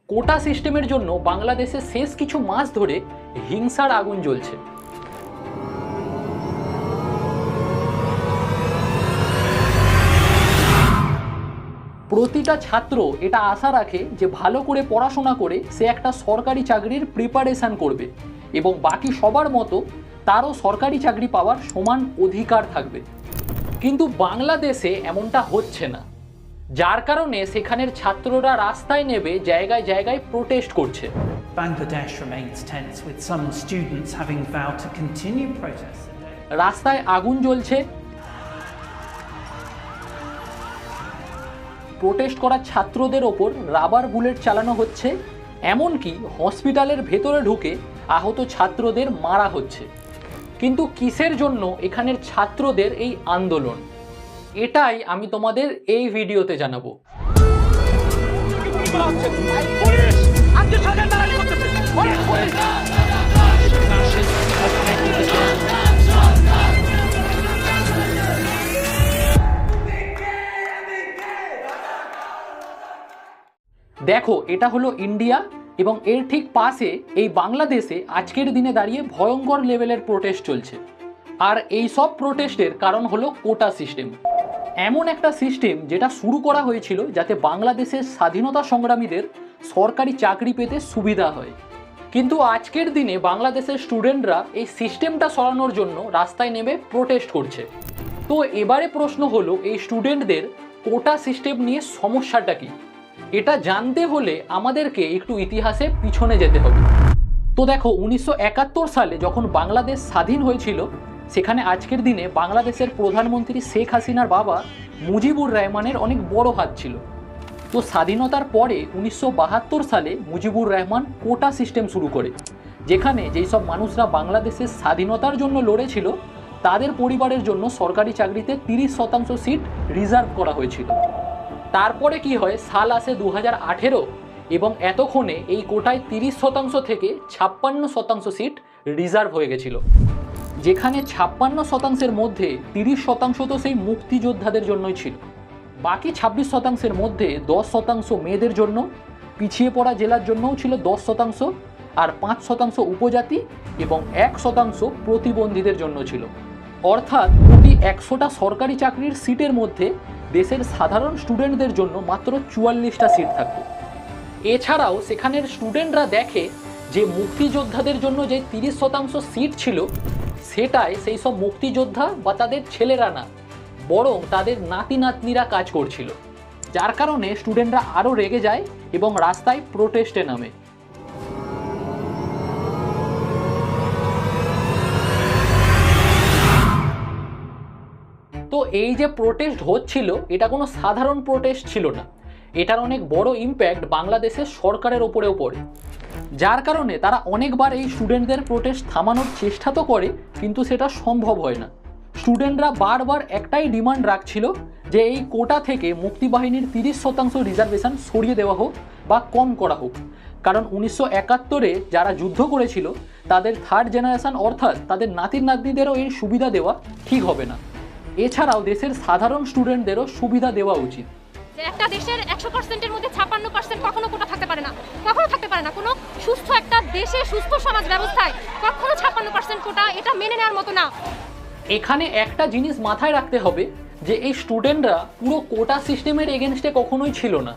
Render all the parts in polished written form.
কোটা সিস্টেমের জন্য বাংলাদেশে শেষ কিছু মাস ধরে হিংসার আগুন জ্বলছে। প্রতিটা ছাত্র এটা আশা রাখে যে ভালো করে পড়াশোনা করে সে একটা সরকারি চাকরির প্রিপারেশন করবে এবং বাকি সবার মতো তারও সরকারি চাকরি পাওয়ার সমান অধিকার থাকবে। কিন্তু বাংলাদেশে এমনটা হচ্ছে না, যার কারণে সেখানের ছাত্ররা রাস্তায় নেমে জায়গায় জায়গায় প্রোটেস্ট করছে। Bangladesh remains tense, with some students having vowed to continue protests. রাস্তায় আগুন জ্বলছে, প্রোটেস্ট করা ছাত্রদের ওপর রাবার বুলেট চালানো হচ্ছে, এমনকি হসপিটালের ভেতরে ঢুকে আহত ছাত্রদের মারা হচ্ছে। কিন্তু কিসের জন্য এখানের ছাত্রদের এই আন্দোলন, এটাই আমি তোমাদের এই ভিডিওতে জানাবো। দেখো, এটা হলো ইন্ডিয়া এবং এর ঠিক পাশে এই বাংলাদেশে আজকের দিনে দাঁড়িয়ে ভয়ঙ্কর লেভেলের প্রোটেস্ট চলছে। আর এই সব প্রোটেস্টের কারণ হলো কোটা সিস্টেম। এমন একটা সিস্টেম যেটা শুরু করা হয়েছিল যাতে বাংলাদেশের স্বাধীনতা সংগ্রামীদের সরকারি চাকরি পেতে সুবিধা হয়। কিন্তু আজকের দিনে বাংলাদেশের স্টুডেন্টরা এই সিস্টেমটা সরানোর জন্য রাস্তায় নেমে প্রোটেস্ট করছে। তো এবারে প্রশ্ন হলো, এই স্টুডেন্টদের কোটা সিস্টেম নিয়ে সমস্যাটা কি? এটা জানতে হলে আমাদেরকে একটু ইতিহাসে পিছনে যেতে হবে। তো দেখো, 1971 সালে যখন বাংলাদেশ স্বাধীন হয়েছিল, সেখানে আজকের দিনে বাংলাদেশের প্রধানমন্ত্রী শেখ হাসিনার বাবা মুজিবুর রহমানের অনেক বড় হাত ছিল। তো স্বাধীনতার পরে 1972 সালে মুজিবুর রহমান কোটা সিস্টেম শুরু করে, যেখানে যেই সব মানুষরা বাংলাদেশের স্বাধীনতার জন্য লড়েছিল তাদের পরিবারের জন্য সরকারি চাকরিতে 30% সিট রিজার্ভ করা হয়েছিল। তারপরে কি হয়, সাল আসে 2018 এবং এতক্ষণে এই কোটায় 30% থেকে 56% সিট রিজার্ভ হয়ে গেছিল, যেখানে 56%-এর মধ্যে 30% তো সেই মুক্তিযোদ্ধাদের জন্যই ছিল। বাকি 26%-এর মধ্যে 10% মেয়েদের জন্য, পিছিয়ে পড়া জেলার জন্যও ছিল 10%, আর 5% উপজাতি এবং 1% প্রতিবন্ধীদের জন্য ছিল। অর্থাৎ প্রতি 100টা সরকারি চাকরির সিটের মধ্যে দেশের সাধারণ স্টুডেন্টদের জন্য মাত্র 44টা সিট থাকত। এছাড়াও সেখানের স্টুডেন্টরা দেখে যে মুক্তিযোদ্ধাদের জন্য যে 30% সিট ছিল, সেটায় সেই সব মুক্তিযোদ্ধা বা তাদের ছেলেরা না, বরং তাদের নাতি নাতনিরা কাজ করছিল, যার কারণে স্টুডেন্টরা আরও রেগে যায় এবং রাস্তায় প্রোটেস্টে নামে। তো এই যে প্রোটেস্ট হচ্ছিল, এটা কোনো সাধারণ প্রোটেস্ট ছিল না, এটার অনেক বড় ইম্প্যাক্ট বাংলাদেশের সরকারের ওপরেও পড়ে, যার কারণে তারা অনেকবার এই স্টুডেন্টদের প্রোটেস্ট থামানোর চেষ্টা তো করে, কিন্তু সেটা সম্ভব হয় না। স্টুডেন্টরা বারবার একটাই ডিমান্ড রাখছিল যে এই কোটা থেকে মুক্তিবাহিনীর 30% রিজার্ভেশন সরিয়ে দেওয়া হোক বা কম করা হোক, কারণ 1971-এ যারা যুদ্ধ করেছিল তাদের থার্ড জেনারেশন অর্থাৎ তাদের নাতির নাতনিদেরও এই সুবিধা দেওয়া ঠিক হবে না। এছাড়াও দেশের সাধারণ স্টুডেন্টদেরও সুবিধা দেওয়া উচিত। একটা দেশের 100%-এর মধ্যে 56% কখনো কোটা থাকতে পারে না, কখনো থাকতে পারে না। কোনো সুস্থ একটা দেশে, সুস্থ সমাজ ব্যবস্থায় কখনো 56% কোটা এটা মেনে নেওয়ার মতো না। এখানে একটা জিনিস মাথায় রাখতে হবে যে এই স্টুডেন্টরা পুরো কোটা সিস্টেমের এগেনস্টে কখনোই ছিল না।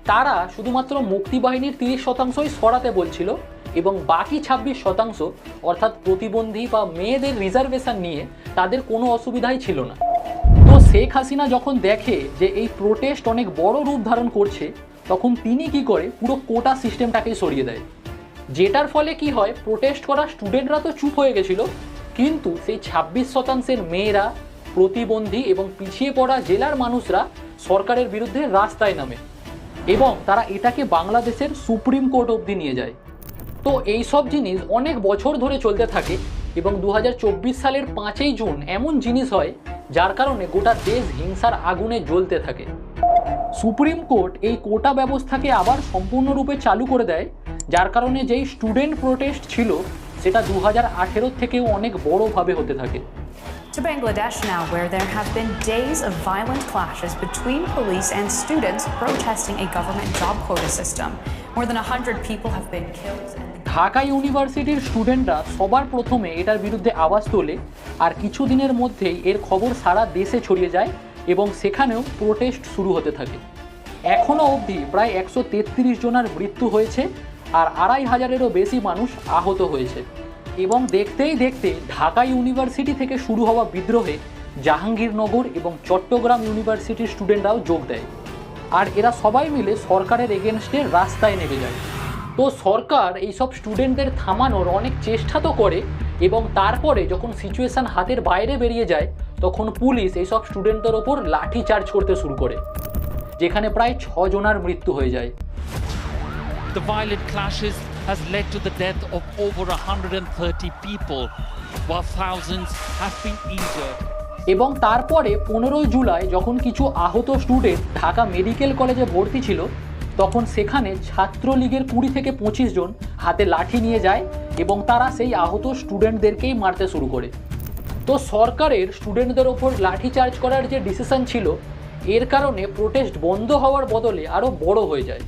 তারা শুধুমাত্র মুক্তিবাহিনীর 30%ই সরাতে বলছিল এবং বাকি 26% অর্থাৎ প্রতিবন্ধী বা মেয়েদের রিজার্ভেশন নিয়ে তাদের কোনো অসুবিধাই ছিল না। তো শেখ হাসিনা যখন দেখে যে এই প্রোটেস্ট অনেক বড় রূপ ধারণ করছে, তখন তিনি কি করে, পুরো কোটা সিস্টেমটাকেই সরিয়ে দেয়, যেটার ফলে কি হয়, প্রোটেস্ট করা স্টুডেন্টরা তো চুপ হয়ে গেছিল, কিন্তু সেই 26%-এর মেয়েরা, প্রতিবন্ধী এবং পিছিয়ে পড়া জেলার মানুষরা সরকারের বিরুদ্ধে রাস্তায় নামে এবং তারা এটাকে বাংলাদেশের সুপ্রিম কোর্ট অবধি নিয়ে যায়। তো এই সব জিনিস অনেক বছর ধরে চলতে থাকে এবং 2024 সালের 5ই জুন এমন জিনিস হয় যার কারণে গোটা দেশ হিংসার আগুনে জ্বলতে থাকে। সুপ্রিম কোর্ট এই কোটা ব্যবস্থাকে আবার সম্পূর্ণরূপে চালু করে দেয়, যার কারণে যেই স্টুডেন্ট প্রোটেস্ট ছিল সেটা 2018 থেকেও অনেক বড়ভাবে হতে থাকে। To Bangladesh now, where there have been days of violent clashes between police and students protesting a government job quota system. More than 100 people have been killed. Dhaka ইউনিভার্সিটির স্টুডেন্টরা সবার প্রথমে এটার বিরুদ্ধে আওয়াজ তোলে, আর কিছুদিনের মধ্যেই এর খবর সারা দেশে ছড়িয়ে যায় এবং সেখানেও প্রোটেস্ট শুরু হতে থাকে। এখনও অবধি প্রায় 133 জনের মৃত্যু হয়েছে আর 2500-এরও বেশি মানুষ আহত হয়েছে। এবং দেখতেই দেখতে ঢাকা ইউনিভার্সিটি থেকে শুরু হওয়া বিদ্রোহে জাহাঙ্গীরনগর এবং চট্টগ্রাম ইউনিভার্সিটির স্টুডেন্টরাও যোগ দেয়, আর এরা সবাই মিলে সরকারের এগেনস্টে রাস্তায় নেমে যায়। তো সরকার এইসব স্টুডেন্টদের থামানোর অনেক চেষ্টা তো করে, এবং তারপরে যখন সিচুয়েশান হাতের বাইরে বেরিয়ে যায় তখন পুলিশ এইসব স্টুডেন্টদের ওপর লাঠি চার্জ করতে শুরু করে, যেখানে প্রায় 6 জনের মৃত্যু হয়ে যায়। The violent clashes has led to the death of over 130 people, while thousands have been injured. এবং তারপরে 15 জুলাই যখন কিছু আহত স্টুডেন্ট ঢাকা মেডিকেল কলেজে ভর্তি ছিল, তখন সেখানে ছাত্রলীগের 20 থেকে 25 জন হাতে লাঠি নিয়ে যায় এবং তারা সেই আহত স্টুডেন্টদেরকেই মারতে শুরু করে। তো সরকারের স্টুডেন্টদের ওপর লাঠি চার্জ করার যে ডিসিশন ছিল, এর কারণে প্রোটেস্ট বন্ধ হওয়ার বদলে আরও বড় হয়ে যায়।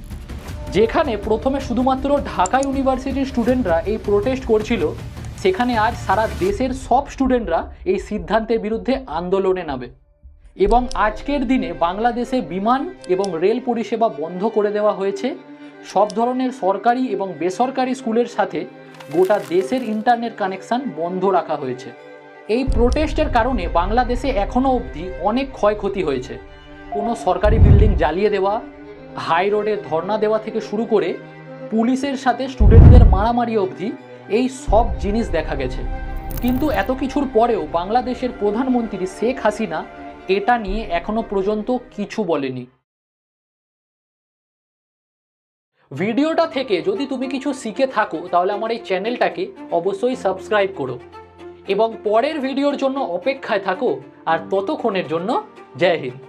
যেখানে প্রথমে শুধুমাত্র ঢাকা ইউনিভার্সিটির স্টুডেন্টরা এই প্রোটেস্ট করছিল, সেখানে আজ সারা দেশের সব স্টুডেন্টরা এই সিদ্ধান্তের বিরুদ্ধে আন্দোলনে নামে। এবং আজকের দিনে বাংলাদেশে বিমান এবং রেল পরিষেবা বন্ধ করে দেওয়া হয়েছে। সব ধরনের সরকারি এবং বেসরকারি স্কুলের সাথে গোটা দেশের ইন্টারনেট কানেকশান বন্ধ রাখা হয়েছে। এই প্রোটেস্টের কারণে বাংলাদেশে এখনও অবধি অনেক ক্ষয়ক্ষতি হয়েছে। কোনো সরকারি বিল্ডিং জ্বালিয়ে দেওয়া, হাই রোডে ধর্ণা দেওয়া থেকে শুরু করে পুলিশের সাথে স্টুডেন্টদের মারামারি অবধি এই সব জিনিস দেখা গেছে। কিন্তু এত কিছুর পরেও বাংলাদেশের প্রধানমন্ত্রী শেখ হাসিনা এটা নিয়ে এখনো পর্যন্ত কিছু বলেনি। ভিডিওটা থেকে যদি তুমি কিছু শিখে থাকো তাহলে আমার এই চ্যানেলটাকে অবশ্যই সাবস্ক্রাইব করো এবং পরের ভিডিওর জন্য অপেক্ষায় থাকো। আর ততক্ষণের জন্য জয় হিন্দ।